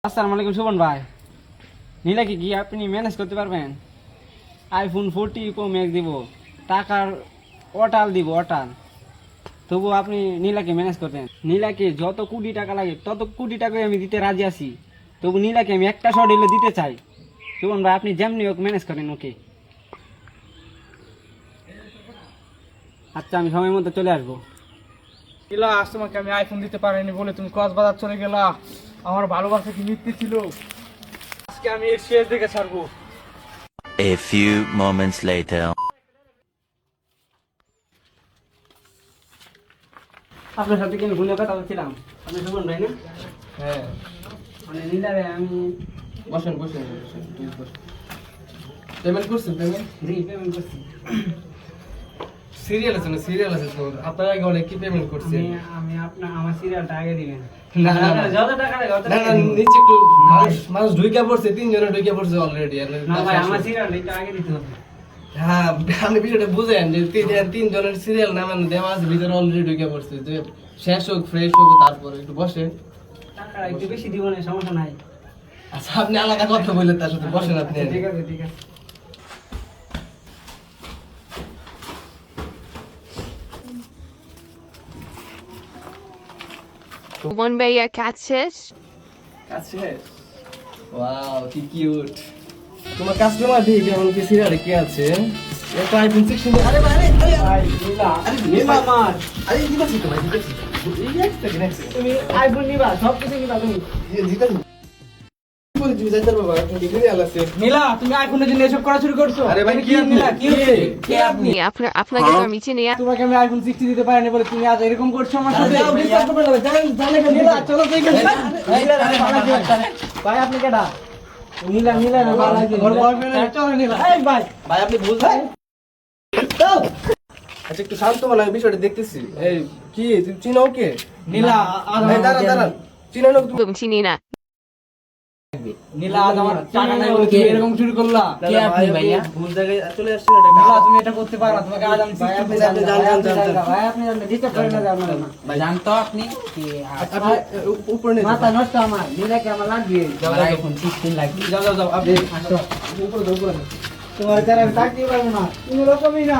আসসালামু আলাইকুম সুবন ভাই, নীলাকে কি আপনি ম্যানেজ করতে পারবেন? আইফোন 40 প্রো ম্যাক্স দিব, টাকার অটাল দিব অটাল। তবু আপনি নীলাকে ম্যানেজ করবেন। নীলাকে যত কোটি টাকা লাগে তত কোটি টাকাই আমি দিতে রাজি আছি। তবু নীলাকে আমি একটা শট হলে দিতে চাই। সুবন ভাই, আপনি যেমনি হোক ম্যানেজ করেন ওকে। আচ্ছা, আমি সময় মতো চলে আসবো। নীলা, আজ তোমাকে আমি আইফোন দিতে পারিনি বলে তুমি কক্সবাজার চলে গেলা। আমার ভালোবাসা কি মিথ্যে ছিল? আজকে আমি এর শেষ দেখে ছাড়বো। A few moments later. আপনার সাথে কি আমি ফোনে কথা বলছিলাম? আপনি সুবন ভাই না? হ্যাঁ, মানে নীলারে আমি বসেন বসেন প্লিজ বসেন। পেমেন্ট করছেন? পেমেন্ট করছি। সিরিয়াল আছে না? সিরিয়াল আছে তো। আপনার আগে অনেক কি পেমেন্ট করছেন? আমি আমার সিরিয়ালটা আগে দিবেন। না, না, না। যত টাকা লাগে না, না, নিচে একটু মানুষ ঢুইকা পড়ছে, তিনজনে ঢুইকা পড়ছে অলরেডি। না ভাই, আমার সিরিয়ালটা একটু আগে দিতে হবে। হ্যাঁ, আপনি বিষয়টা বুঝেন যে তিনজনের সিরিয়াল নামান দেওয়া আছে, ভিতরে অলরেডি ঢুইকা পড়ছে। যে শেষ হোক, ফ্রেশ হোক, তারপরে একটু বসেন। টাকা একটু বেশি দিব না, সমস্যা নাই। আচ্ছা, আপনি আলাদা কথা বললেন তার সাথে, বসেন আপনি। আচ্ছা, ঠিক আছে ঠিক আছে। One by your catfish. কাছে ওয়াও, কি কিউট। তোমার কাস্টমার দেখি কেমন কি সিরিয়ালে কি আছে? একটা আইফোন 16। আরে আরে আরে ভাই নীলা, আরে নীলা আমার। আরে দিবাছি তো ভাই, দিবাছি। এই একটা নেক্সট তুমি আইফোন নিবা, সব কিছু নিবা তুমি। দিবাছি। বলে তুমি যাইতে বাবা, একটা ডিগ্রি আলাছে। নীলা, তুমি আইফোনের জন্য এসব করা শুরু করছো? আরে ভাই, কি নীলা, কি হচ্ছে? কে আপনি? আপনাকে তো আমি চিনি। তোমাকে আমি আইফোন 60 দিতে পারিনি বলে তুমি আজ এরকম করছো আমার সাথে? যাও, বিশ্বাস করবেন না, জানে কেন? নীলা, চলো তো এখানে। নীলা, ভাই আপনি কেডা? নীলা নীলা না ভালো লাগে। ওর বয়ফ্রেন্ড চলো নীলা। এই ভাই, ভাই আপনি বুঝলেন? দাও। আচ্ছা, একটু শান্ত হন, আমি বিষয়টা দেখতেছি। এই কি তুমি চিনো ওকে? নীলা, এই দাঁড়ান দাঁড়ান, চিনো না তুমি? তুমি চিনি না। নীলা, আজ আমার টাকা নাই বলে তুমি এরকম শুরু করলা? কে আপনি ভাইয়া? ভুল জায়গায় চলে আসছেন। এটা নীলা, তুমি এটা করতে পারো না। তোমাকে আজ আমি 60 আপনি দিতে জানতে, জানতে। ভাই আপনি জানতে ডিস্টার্ব করেন না আমার না। ভাই, জানতো আপনি কি আপনি উপরে নিয়ে মাথা নষ্ট আমার। নীলাকে আমার লাগবে। যাও, আইফোন 16 লাগবে। যাও যাও যাও, আপনি আসো, উপরে যাও, উপরে যাও। তোমার দ্বারা আমি থাকতে পারবো না। তুমি রকমই না।